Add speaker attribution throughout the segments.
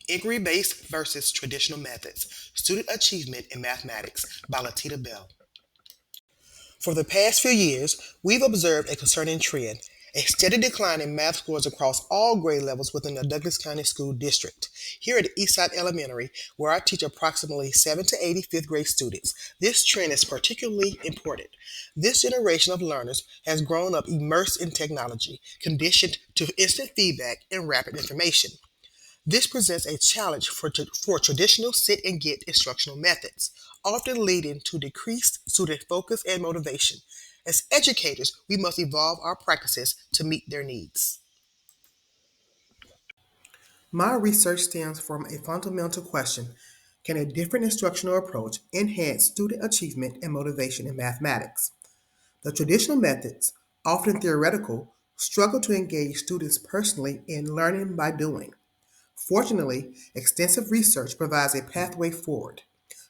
Speaker 1: Inquiry-Based versus Traditional Methods, Student Achievement in Mathematics by Latita Bell. For the past few years, we've observed a concerning trend, a steady decline in math scores across all grade levels within the Douglas County School District. Here at Eastside Elementary, where I teach approximately 7 to 80 fifth grade students, this trend is particularly important. This generation of learners has grown up immersed in technology, conditioned to instant feedback and rapid information. This presents a challenge for traditional sit and get instructional methods, often leading to decreased student focus and motivation. As educators, we must evolve our practices to meet their needs. My research stems from a fundamental question. Can a different instructional approach enhance student achievement and motivation in mathematics? The traditional methods, often theoretical, struggle to engage students personally in learning by doing. Fortunately, extensive research provides a pathway forward.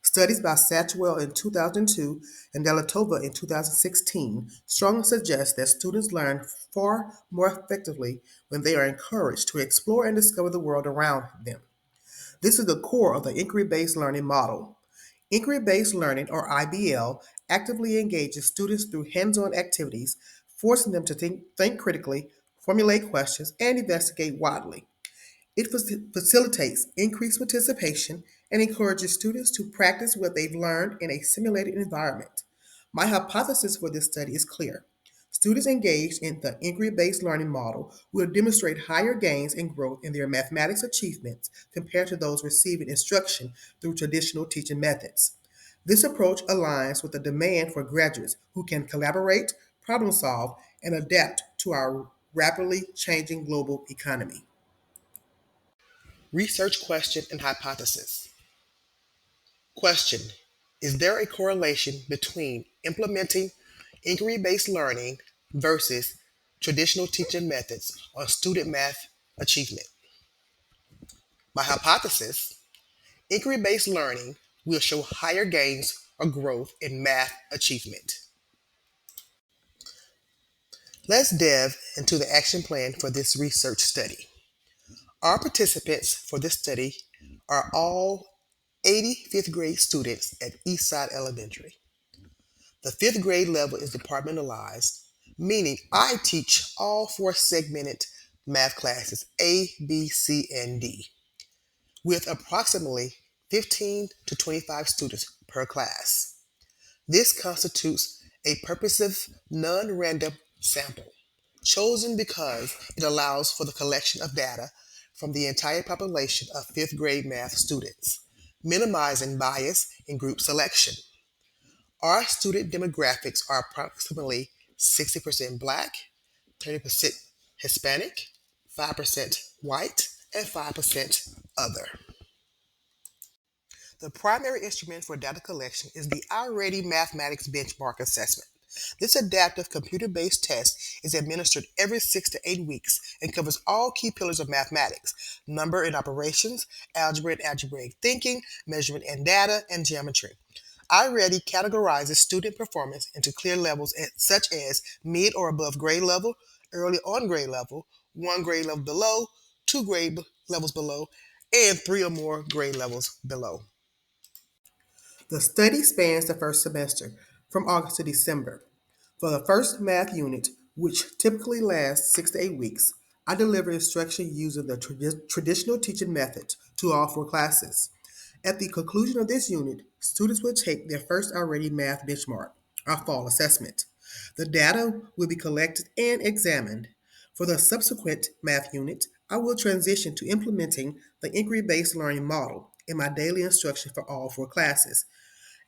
Speaker 1: Studies by Satchwell in 2002 and Delatova in 2016 strongly suggest that students learn far more effectively when they are encouraged to explore and discover the world around them. This is the core of the inquiry-based learning model. Inquiry-based learning, or IBL, actively engages students through hands-on activities, forcing them to think critically, formulate questions, and investigate widely. It facilitates increased participation and encourages students to practice what they've learned in a simulated environment. My hypothesis for this study is clear. Students engaged in the inquiry-based learning model will demonstrate higher gains and growth in their mathematics achievements compared to those receiving instruction through traditional teaching methods. This approach aligns with the demand for graduates who can collaborate, problem solve, and adapt to our rapidly changing global economy. Research question and hypothesis. Question: is there a correlation between implementing inquiry based learning versus traditional teaching methods on student math achievement? My hypothesis: inquiry based learning will show higher gains or growth in math achievement. Let's delve into the action plan for this research study. Our participants for this study are all 80 fifth grade students at Eastside Elementary. The fifth grade level is departmentalized, meaning I teach all four segmented math classes A, B, C, and D, with approximately 15 to 25 students per class. This constitutes a purposive, non random sample, chosen because it allows for the collection of data from the entire population of fifth grade math students, minimizing bias in group selection. Our student demographics are approximately 60% Black, 30% Hispanic, 5% white, and 5% other. The primary instrument for data collection is the iReady Mathematics Benchmark Assessment. This adaptive computer based test is administered every 6 to 8 weeks and covers all key pillars of mathematics: number and operations, algebra and algebraic thinking, measurement and data, and geometry. iReady categorizes student performance into clear levels such as mid or above grade level, early on grade level, one grade level below, two grade levels below, and three or more grade levels below.
Speaker 2: The study spans the first semester, from August to December. For the first math unit, which typically lasts 6 to 8 weeks, I deliver instruction using the traditional teaching method to all four classes. At the conclusion of this unit, students will take their first already math benchmark, our fall assessment. The data will be collected and examined. For the subsequent math unit, I will transition to implementing the inquiry-based learning model in my daily instruction for all four classes.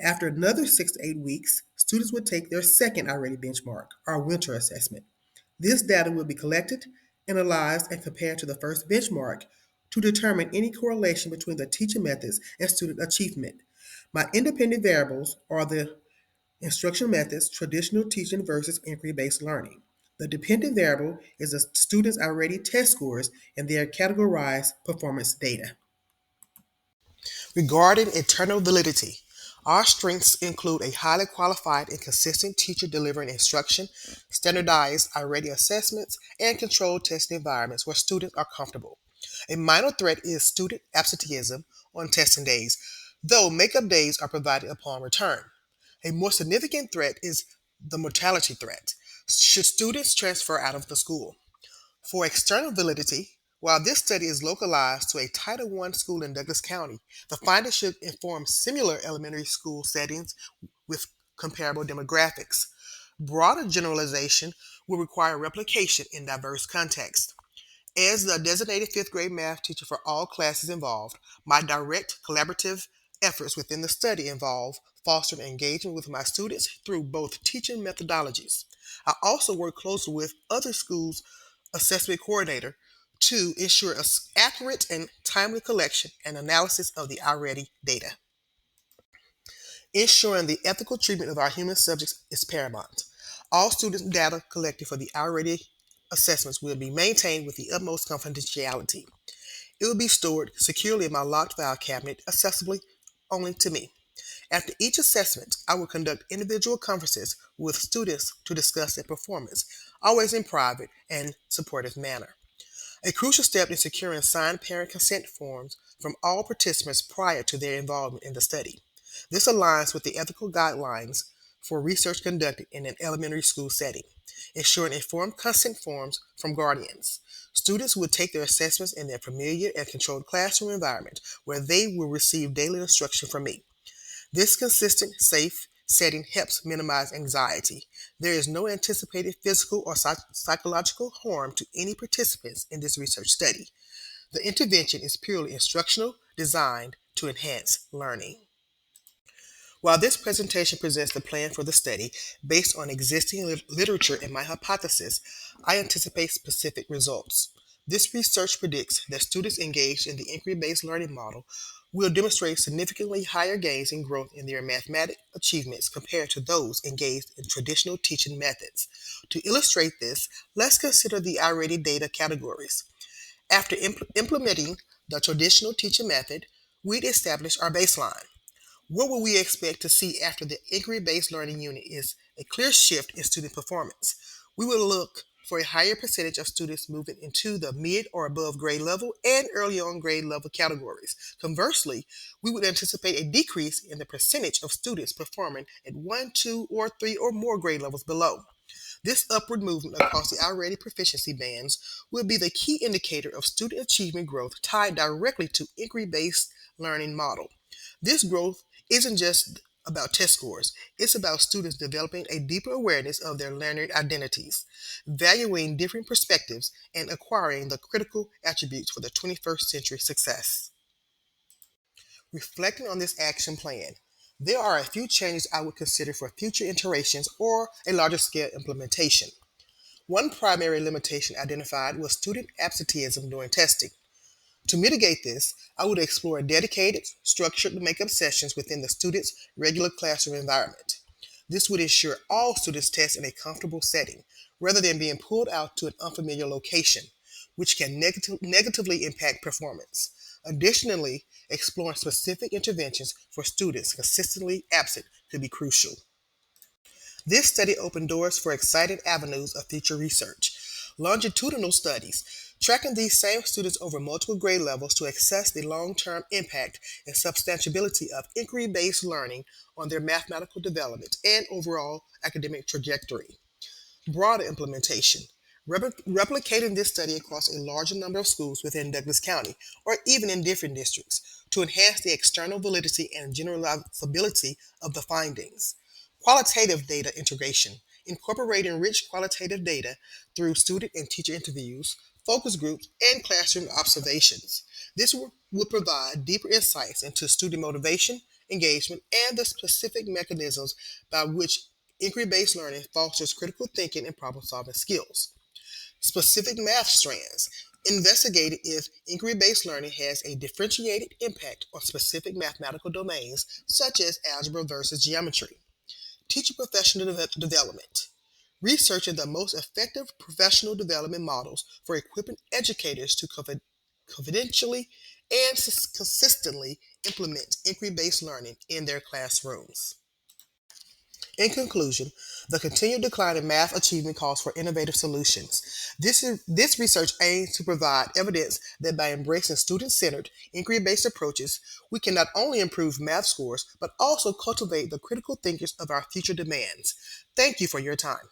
Speaker 2: After another 6 to 8 weeks, students would take their second already benchmark, our winter assessment. This data will be collected, analyzed, and compared to the first benchmark to determine any correlation between the teaching methods and student achievement. My independent variables are the instruction methods, traditional teaching versus inquiry-based learning. The dependent variable is the students' already test scores and their categorized performance data.
Speaker 1: Regarding internal validity, our strengths include a highly qualified and consistent teacher delivering instruction, standardized already assessments, and controlled testing environments where students are comfortable.
Speaker 2: A minor threat is student absenteeism on testing days, though makeup days are provided upon return. A more significant threat is the mortality threat. Should students transfer out of the school? For external validity, while this study is localized to a Title I school in Douglas County, the findings should inform similar elementary school settings with comparable demographics. Broader generalization will require replication in diverse contexts. As the designated fifth grade math teacher for all classes involved, my direct collaborative efforts within the study involve fostering engagement with my students through both teaching methodologies. I also work closely with other schools' assessment coordinator to ensure accurate and timely collection and analysis of the already data. Ensuring the ethical treatment of our human subjects is paramount. All student data collected for the already assessments will be maintained with the utmost confidentiality. It will be stored securely in my locked file cabinet, accessibly only to me. After each assessment, I will conduct individual conferences with students to discuss their performance, always in private and supportive manner. A crucial step is securing signed parent consent forms from all participants prior to their involvement in the study. This aligns with the ethical guidelines for research conducted in an elementary school setting, ensuring informed consent forms from guardians. Students will take their assessments in their familiar and controlled classroom environment where they will receive daily instruction from me. This consistent, safe setting helps minimize anxiety. There is no anticipated physical or psychological harm to any participants in this research study. The intervention is purely instructional, designed to enhance learning. While this presentation presents the plan for the study based on existing literature and my hypothesis, I anticipate specific results. This research predicts that students engaged in the inquiry-based learning model will demonstrate significantly higher gains in growth in their mathematic achievements compared to those engaged in traditional teaching methods. To illustrate this, let's consider the already data categories. After implementing the traditional teaching method, we'd establish our baseline. What will we expect to see after the inquiry based learning unit is a clear shift in student performance. We will look for a higher percentage of students moving into the mid or above grade level and early on grade level categories. Conversely, we would anticipate a decrease in the percentage of students performing at 1, 2, or 3 or more grade levels below. This upward movement across the already proficiency bands will be the key indicator of student achievement growth tied directly to inquiry based learning model. This growth isn't just about test scores, it's about students developing a deeper awareness of their learning identities, valuing different perspectives, and acquiring the critical attributes for the 21st century success. Reflecting on this action plan, there are a few changes I would consider for future iterations or a larger scale implementation. One primary limitation identified was student absenteeism during testing. To mitigate this, I would explore dedicated, structured makeup sessions within the student's regular classroom environment. This would ensure all students test in a comfortable setting, rather than being pulled out to an unfamiliar location, which can negatively impact performance. Additionally, exploring specific interventions for students consistently absent could be crucial. This study opened doors for exciting avenues of future research. Longitudinal studies, tracking these same students over multiple grade levels to assess the long term impact and substantiability of inquiry based learning on their mathematical development and overall academic trajectory. Broader implementation, replicating this study across a larger number of schools within Douglas County or even in different districts to enhance the external validity and generalizability of the findings. Qualitative data integration, incorporating rich qualitative data through student and teacher interviews, focus groups, and classroom observations. This will provide deeper insights into student motivation, engagement, and the specific mechanisms by which inquiry based learning fosters critical thinking and problem solving skills. Specific math strands. Investigated if inquiry based learning has a differentiated impact on specific mathematical domains, such as algebra versus geometry. Teacher professional development. Researching the most effective professional development models for equipping educators to confidentially and consistently implement inquiry based learning in their classrooms. In conclusion,
Speaker 1: The continued decline in math achievement calls for innovative solutions. This research aims to provide evidence that by embracing student centered, inquiry based approaches, we can not only improve math scores, but also cultivate the critical thinkers of our future demands. Thank you for your time.